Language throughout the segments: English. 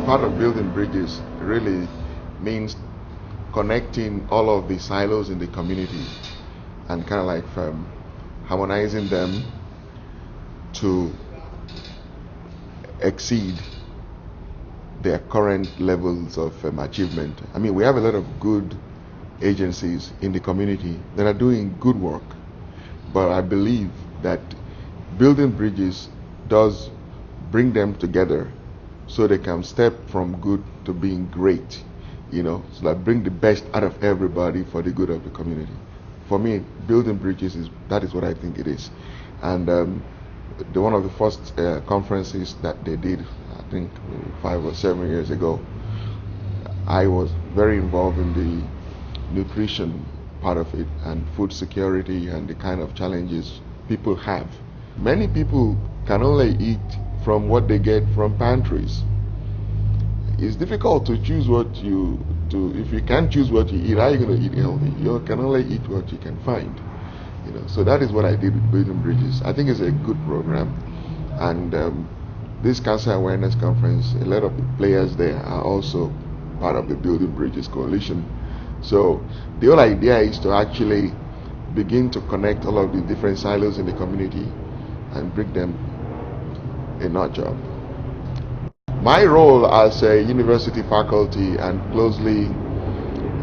part of building bridges really means connecting all of the silos in the community and kind of like harmonizing them to exceed their current levels of achievement. I mean, we have a lot of good agencies in the community that are doing good work, but I believe that building bridges does bring them together so they can step from good to being great, so that bring the best out of everybody for the good of the community. For me, building bridges that is what I think it is. And one of the first conferences that they did, I think 5 or 7 years ago, I was very involved in the nutrition part of it and food security and the kind of challenges people have. Many people can only eat from what they get from pantries. It's difficult to choose what you do. If you can't choose what you eat, how are you going to eat healthy? You can only eat what you can find. So that is what I did with Building Bridges. I think it's a good program, and this Cancer Awareness Conference, a lot of the players there are also part of the Building Bridges Coalition. So the whole idea is to actually begin to connect all of the different silos in the community and bring them a notch up. My role as a university faculty and closely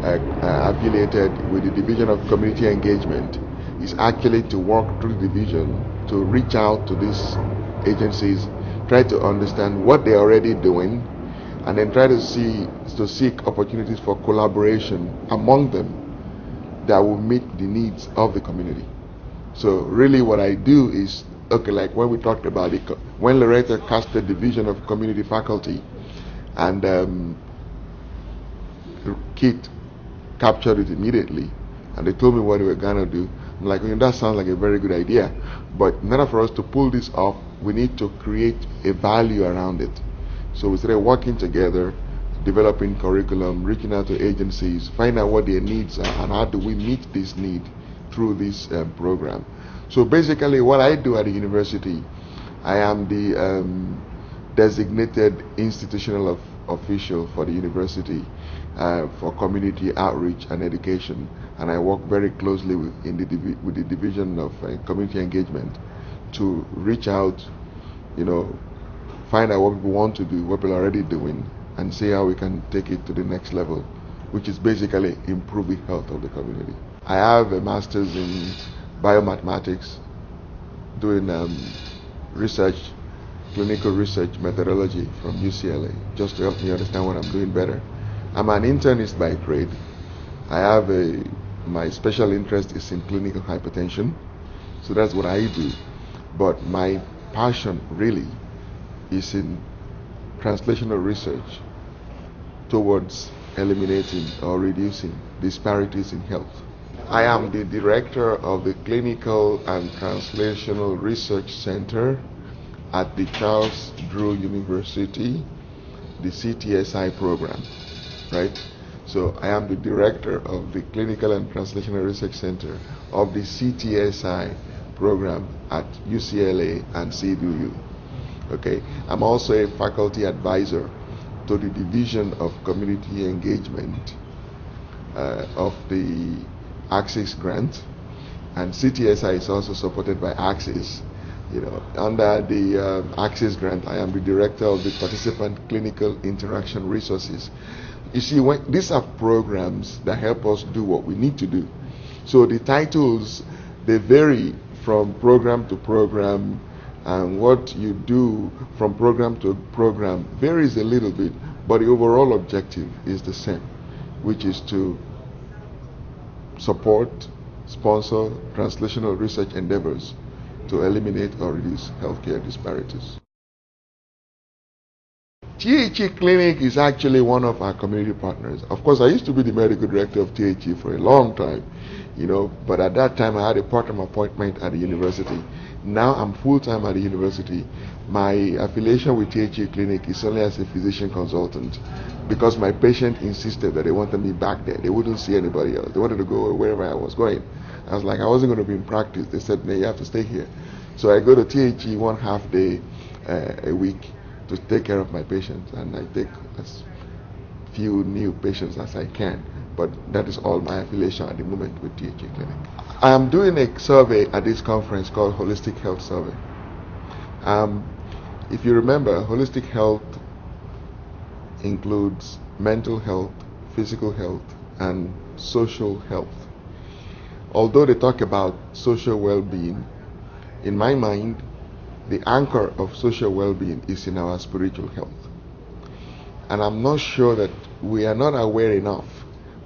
affiliated with the Division of Community Engagement is actually to work through the division to reach out to these agencies, try to understand what they're already doing, and then try to seek opportunities for collaboration among them that will meet the needs of the community. So really what I do is, like when we talked about it, when Loretta casted the vision of community faculty, and Kit captured it immediately, and they told me what they were gonna do. I'm like, that sounds like a very good idea, but in order for us to pull this off, we need to create a value around it. So we started working together, developing curriculum, reaching out to agencies, find out what their needs are, and how do we meet this need through this program. So basically what I do at the university, I am the designated institutional official for the university for community outreach and education, and I work very closely with the Division of Community Engagement to reach out, find out what people want to do, what people are already doing, and see how we can take it to the next level, which is basically improving health of the community. I have a master's in biomathematics, doing research, clinical research methodology from UCLA, just to help me understand what I'm doing better. I'm an internist by trade. I have my special interest is in clinical hypertension, so that's what I do. But my passion really is in translational research towards eliminating or reducing disparities in health. I am the director of the Clinical and Translational Research Center at the Charles Drew University, the CTSI program, right? So I am the director of the Clinical and Translational Research Center of the CTSI program at UCLA and CDU. Okay, I'm also a faculty advisor to the Division of Community Engagement of the Access grant, and CTSI is also supported by Access. Under the Access grant, I am the director of the Participant Clinical Interaction Resources. You see, these are programs that help us do what we need to do. So the titles, they vary from program to program, and what you do from program to program varies a little bit, but the overall objective is the same, which is to support, sponsor translational research endeavors to eliminate or reduce healthcare disparities. THE Clinic is actually one of our community partners. Of course, I used to be the medical director of THE for a long time, but at that time I had a part-time appointment at the university. Now I'm full-time at the university. My affiliation with THE Clinic is only as a physician consultant, because my patient insisted that they wanted me back there. They wouldn't see anybody else. They wanted to go wherever I was going. I was like, I wasn't going to be in practice. They said, no, you have to stay here. So I go to THE 1/2 day a week, to take care of my patients, and I take as few new patients as I can. But that is all my affiliation at the moment with THA Clinic. I am doing a survey at this conference called Holistic Health Survey. If you remember, holistic health includes mental health, physical health, and social health. Although they talk about social well-being, in my mind, the anchor of social well-being is in our spiritual health. And I'm not sure that we are not aware enough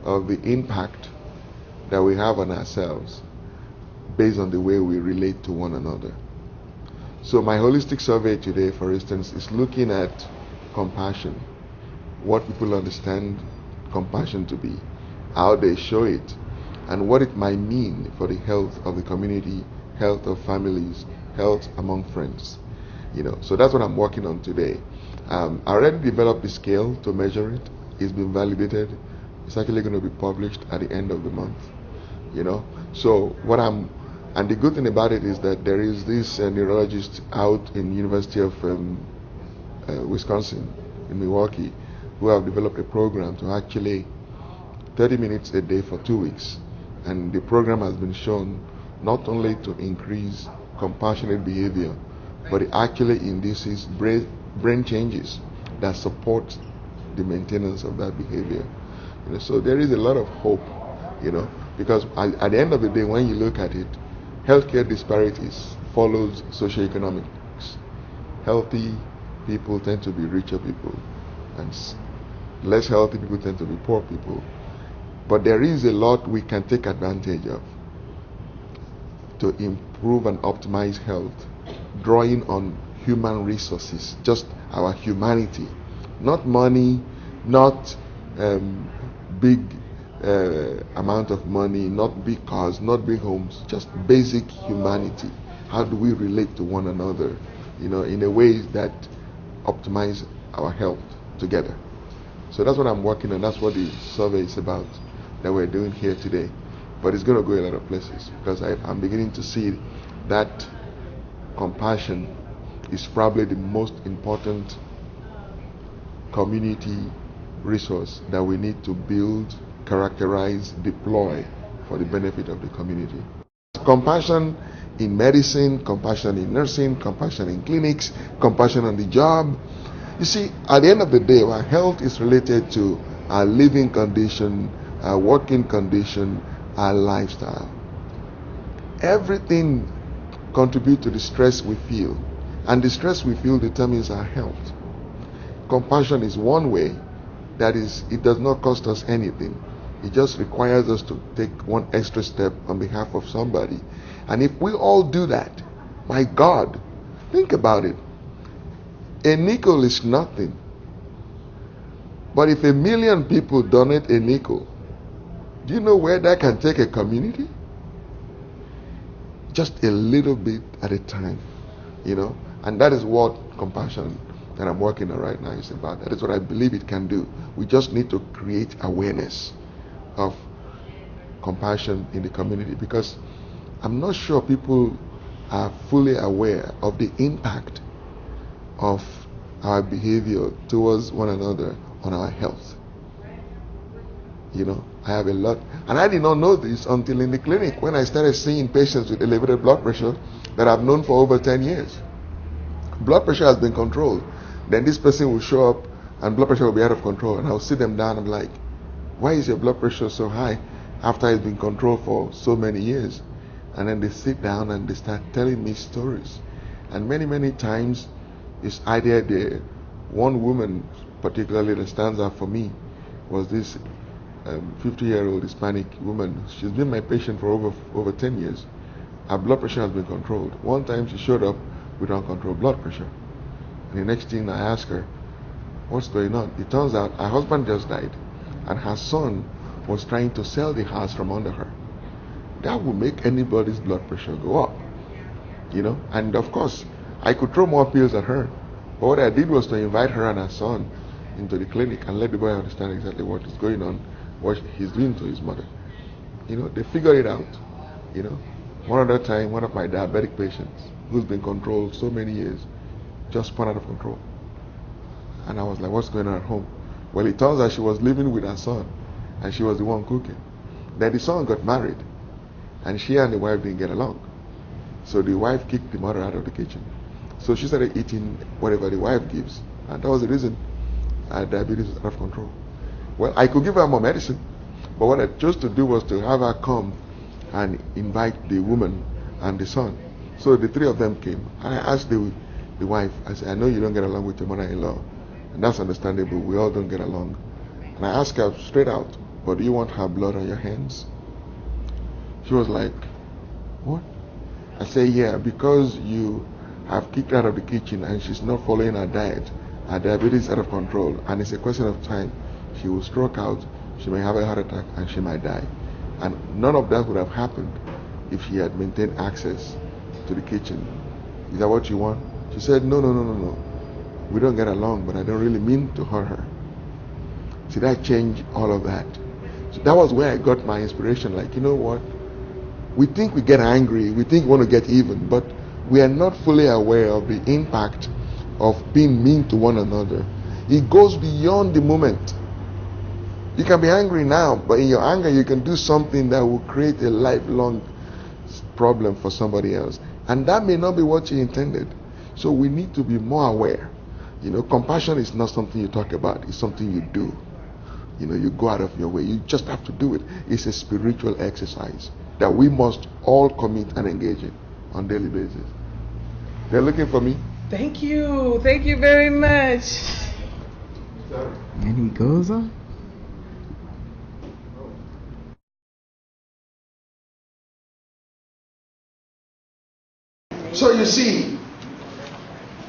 of the impact that we have on ourselves based on the way we relate to one another. So my holistic survey today, for instance, is looking at compassion, what people understand compassion to be, how they show it, and what it might mean for the health of the community, health of families, health among friends. So that's what I'm working on today. I already developed the scale to measure it. It's been validated. It's actually going to be published at the end of the month. So and the good thing about it is that there is this neurologist out in University of Wisconsin in Milwaukee who have developed a program to actually 30 minutes a day for 2 weeks. And the program has been shown not only to increase compassionate behavior, but it actually induces brain changes that support the maintenance of that behavior. So there is a lot of hope, because at the end of the day, when you look at it, healthcare disparities follows socioeconomics. Healthy people tend to be richer people, and less healthy people tend to be poor people. But there is a lot we can take advantage of to improve and optimize health, drawing on human resources, just our humanity, not money, not big amount of money, not big cars, not big homes, just basic humanity. How do we relate to one another, in a way that optimize our health together? So that's what I'm working on. That's what the survey is about, that we're doing here today. But it's going to go a lot of places, because I'm beginning to see that compassion is probably the most important community resource that we need to build, characterize, deploy for the benefit of the community. Compassion in medicine, compassion in nursing, compassion in clinics, compassion on the job. You see, at the end of the day, our health is related to our living condition, our working condition, our lifestyle. Everything contributes to the stress we feel, and the stress we feel determines our health. Compassion is one way. That is, it does not cost us anything. It just requires us to take one extra step on behalf of somebody. And if we all do that, my God, think about it. A nickel is nothing. But if 1 million people donate a nickel, do you know where that can take a community? Just a little bit at a time, And that is what compassion that I'm working on right now is about. That is what I believe it can do. We just need to create awareness of compassion in the community, because I'm not sure people are fully aware of the impact of our behavior towards one another on our health. I have a lot, and I did not know this until in the clinic when I started seeing patients with elevated blood pressure that I've known for over 10 years. Blood pressure has been controlled. Then this person will show up and blood pressure will be out of control, and I'll sit them down and I'm like, why is your blood pressure so high after it's been controlled for so many years? And then they sit down and they start telling me stories. And many times it's either the one woman particularly that stands out for me was this 50-year-old Hispanic woman. She's been my patient for over 10 years. Her blood pressure has been controlled. One time she showed up with uncontrolled blood pressure. And the next thing I asked her, what's going on? It turns out her husband just died, and her son was trying to sell the house from under her. That would make anybody's blood pressure go up, And of course, I could throw more pills at her. But what I did was to invite her and her son into the clinic and let the boy understand exactly what is going on, what he's doing to his mother. They figured it out. One other time, one of my diabetic patients, who's been controlled so many years, just spun out of control. And I was like, what's going on at home? Well, it turns out she was living with her son, and she was the one cooking. Then the son got married, and she and the wife didn't get along. So the wife kicked the mother out of the kitchen. So she started eating whatever the wife gives. And that was the reason her diabetes was out of control. Well, I could give her more medicine, but what I chose to do was to have her come and invite the woman and the son. So the three of them came. And I asked the wife, I said, I know you don't get along with your mother-in-law. And that's understandable. We all don't get along. And I asked her straight out, but do you want her blood on your hands? She was like, what? I said, yeah, because you have kicked her out of the kitchen and she's not following her diet. Her diabetes is out of control, and it's a question of time. She will stroke out, she may have a heart attack, and she might die. And none of that would have happened if she had maintained access to the kitchen. Is that what you want? She said, no. We don't get along, but I don't really mean to hurt her. See, that changed all of that. So that was where I got my inspiration. Like, you know what? We think we get angry, we think we want to get even, but we are not fully aware of the impact of being mean to one another. It goes beyond the moment. You can be angry now, but in your anger you can do something that will create a lifelong problem for somebody else. And that may not be what you intended. So we need to be more aware. You know, compassion is not something you talk about, it's something you do. You know, you go out of your way. You just have to do it. It's a spiritual exercise that we must all commit and engage in on a daily basis. They're looking for me. Thank you. Thank you very much. And he goes on. So you see,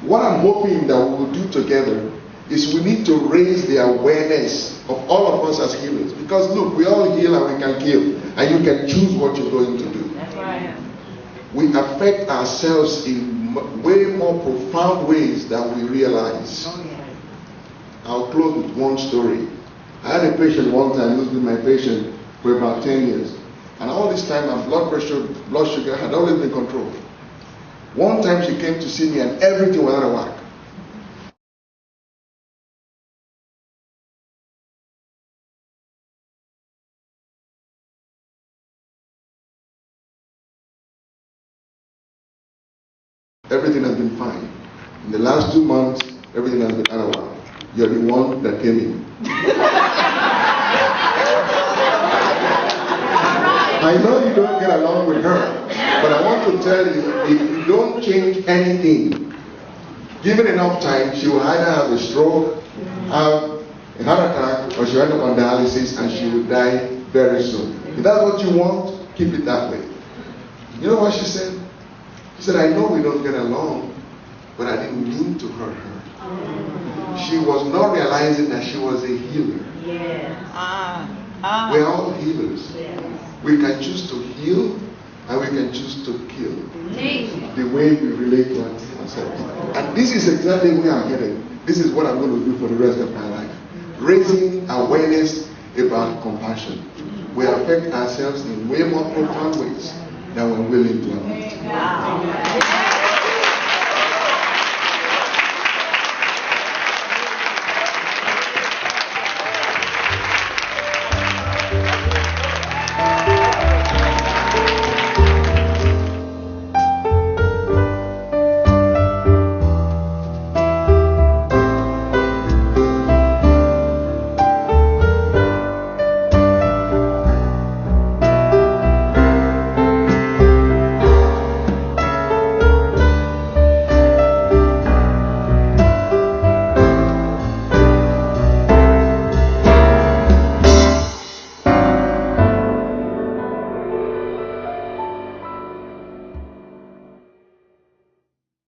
what I'm hoping that we will do together is we need to raise the awareness of all of us as healers. Because look, we all heal and we can kill. And you can choose what you're going to do. That's right. We affect ourselves in way more profound ways than we realize. Oh, yeah. I'll close with one story. I had a patient one time who's been my patient for about 10 years. And all this time my blood pressure, blood sugar had always been controlled. One time she came to see me and everything was out of whack. Everything has been fine. In the last 2 months, everything has been out of whack. You're the one that came in. I know you don't get along with her, but I want to tell you, if you don't change anything, given enough time, she will either have a stroke, have a heart attack, or she'll end up on dialysis and she will die very soon. If that's what you want, keep it that way. You know what she said? She said, I know we don't get along, but I didn't mean to hurt her. She was not realizing that she was a healer. We're all healers. We can choose to heal and we can choose to kill. The way we relate to ourselves. And this is exactly where I'm headed. This is what I'm going to do for the rest of my life. Raising awareness about compassion. We affect ourselves in way more profound ways than we're willing to admit.